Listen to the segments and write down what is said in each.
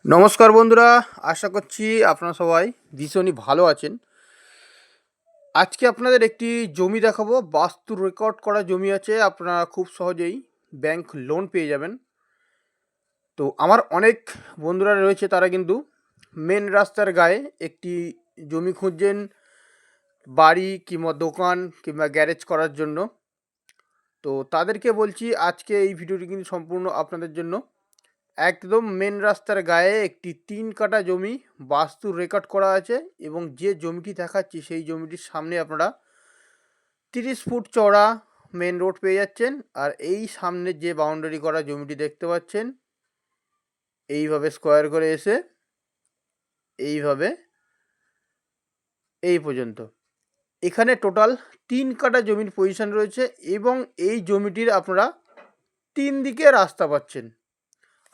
নমস্কার বন্ধুরা, আশা করছি আপনারা সবাই ভীষণই ভালো আছেন। আজকে আপনাদের একটি জমি দেখাবো। বাস্তু রেকর্ড করা জমি আছে, আপনারা খুব সহজেই ব্যাংক লোন পেয়ে যাবেন। তো আমার অনেক বন্ধুরা রয়েছে, তারা কিন্তু মেন রাস্তার গায়ে একটি জমি খুঁজছেন বাড়ি কিংবা দোকান কিংবা গ্যারেজ করার জন্য। তো তাদেরকে বলছি আজকে এই ভিডিওটি কিন্তু সম্পূর্ণ আপনাদের জন্য। একদম মেন রাস্তার গায়ে একটি 3 কাঠা জমি বাস্তু রেকর্ড করা আছে, এবং যে জমিটি দেখাচ্ছি সেই জমিটির সামনে আপনারা 30 ফুট চওড়া মেন রোড পেয়ে যাচ্ছেন। আর এই সামনে যে বাউন্ডারি করা জমিটি দেখতে পাচ্ছেন, এইভাবে স্কোয়ার করে এসে এইভাবে এই পর্যন্ত এখানে টোটাল 3 কাঠা জমির পজিশন রয়েছে, এবং এই জমিটির আপনারা 3 দিকে রাস্তা পাচ্ছেন।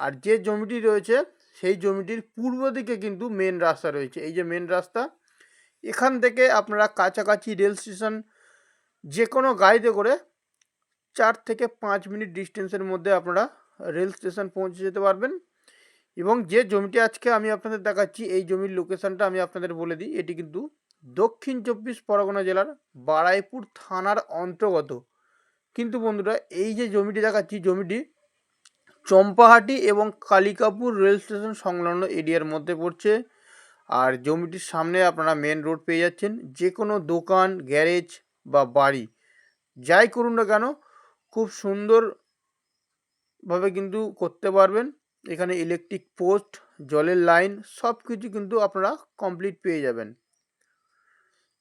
আর যে জমিটি রয়েছে সেই জমিটির পূর্ব দিকে কিন্তু মেন রাস্তা রয়েছে। এই যে মেন রাস্তা, এখান থেকে আপনারা কাছাকাছি রেল স্টেশন যে কোনো গাড়িতে করে 4 থেকে 5 মিনিট ডিস্টেন্সের মধ্যে আপনারা রেল স্টেশন পৌঁছে যেতে পারবেন। এবং যে জমিটি আজকে আমি আপনাদের দেখাচ্ছি, এই জমির লোকেশানটা আমি আপনাদের বলে দিই। এটি কিন্তু দক্ষিণ 24 পরগনা জেলার বারাইপুর থানার অন্তর্গত। কিন্তু বন্ধুরা, এই যে জমিটি দেখাচ্ছি, জমিটি চম্পাহাটি এবং কালিকাপুর রেল স্টেশন সংলগ্ন এরিয়ার মধ্যে পড়ছে। আর জমিটির সামনে আপনারা মেন রোড পেয়ে যাচ্ছেন। যে কোনো দোকান, গ্যারেজ বা বাড়ি যাই করুন না কেন, খুব সুন্দরভাবে কিন্তু করতে পারবেন। এখানে ইলেকট্রিক পোস্ট, জলের লাইন সব কিছু কিন্তু আপনারা কমপ্লিট পেয়ে যাবেন।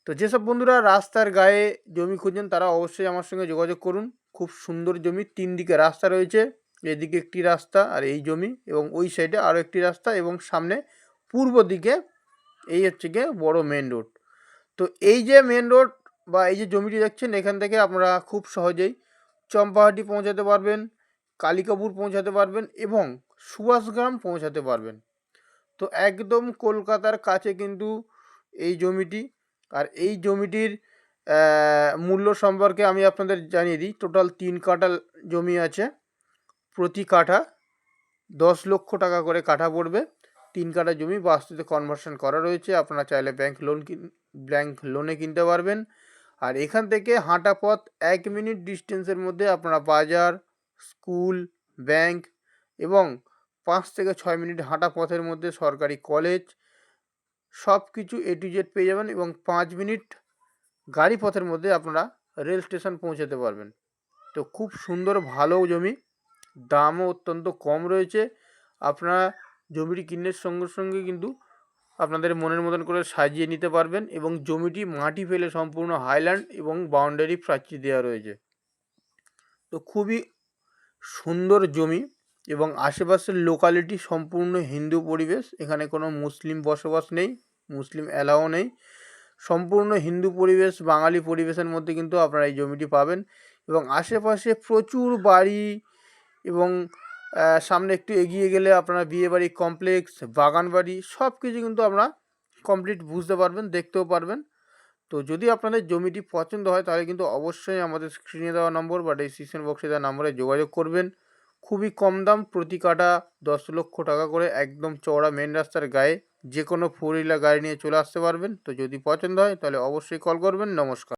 তো যেসব বন্ধুরা রাস্তার গায়ে জমি খুঁজছেন, তারা অবশ্যই আমার সঙ্গে যোগাযোগ করুন। খুব সুন্দর জমি, 3 দিকে রাস্তা রয়েছে। এদিকে একটি রাস্তা আর এই জমি, এবং ওই সাইডে আরও একটি রাস্তা, এবং সামনে পূর্ব দিকে এই হচ্ছে গিয়ে বড় মেন রোড। তো এই যে মেন রোড বা এই যে জমিটি দেখছেন, এখান থেকে আপনারা খুব সহজেই চম্পাহাটি পৌঁছাতে পারবেন, কালিকাপুর পৌঁছাতে পারবেন, এবং সুভাষগ্রাম পৌঁছাতে পারবেন। তো একদম কলকাতার কাছে কিন্তু এই জমিটি। আর এই জমিটির মূল্য সম্পর্কে আমি আপনাদের জানিয়ে দিই। টোটাল 3 কাঠা জমি আছে, প্রতি কাঠা 10 লক্ষ টাকা করে কাঠা পড়বে। 3 কাঠা জমি বাস্তুতে কনভার্সন করা রয়েছে। আপনারা চাইলে ব্যাংক লোনে কিনতে পারবেন। আর এখান থেকে হাঁটা পথ 1 মিনিট ডিস্টেন্সের মধ্যে আপনারা বাজার, স্কুল, ব্যাংক, এবং 5 থেকে 6 মিনিট হাঁটা পথের মধ্যে সরকারি কলেজ সব কিছু A to Z পেয়ে যাবেন। এবং 5 মিনিট গাড়ি পথের মধ্যে আপনারা রেল স্টেশন পৌঁছাতে পারবেন। তো খুব সুন্দর ভালো জমি, দামও অত্যন্ত কম রয়েছে। আপনারা জমিটি কিনের সঙ্গে সঙ্গে কিন্তু আপনাদের মনের মতন করে সাজিয়ে নিতে পারবেন। এবং জমিটি মাটি ফেলে সম্পূর্ণ হাইল্যান্ড এবং বাউন্ডারি প্রাচীর দেওয়া রয়েছে। তো খুবই সুন্দর জমি, এবং আশেপাশের লোকালিটি সম্পূর্ণ হিন্দু পরিবেশ। এখানে কোনো মুসলিম বসবাস নেই, মুসলিম অ্যালাও নেই। সম্পূর্ণ হিন্দু পরিবেশ, বাঙালি পরিবেশের মধ্যে কিন্তু আপনারা এই জমিটি পাবেন। এবং আশেপাশে প্রচুর বাড়ি, এবং সামনে একটু এগিয়ে গেলে আপনারা বিয়েবাড়ি কমপ্লেক্স, বাগান বাড়ি সব কিছু কিন্তু আপনারা কমপ্লিট বুঝতে পারবেন, দেখতেও পারবেন। তো যদি আপনাদের জমিটি পছন্দ হয়, তাহলে কিন্তু অবশ্যই আমাদের স্ক্রিনে দেওয়া নম্বর বা ডিসক্রিপশন বক্সে দেওয়া নম্বরে যোগাযোগ করবেন। খুবই কম দাম, প্রতি কাঠা 10 লক্ষ টাকা করে, একদম চওড়া মেন রাস্তার গায়ে। যে কোনো 4 হুইলার গাড়ি নিয়ে চলে আসতে পারবেন। তো যদি পছন্দ হয় তাহলে অবশ্যই কল করবেন। নমস্কার।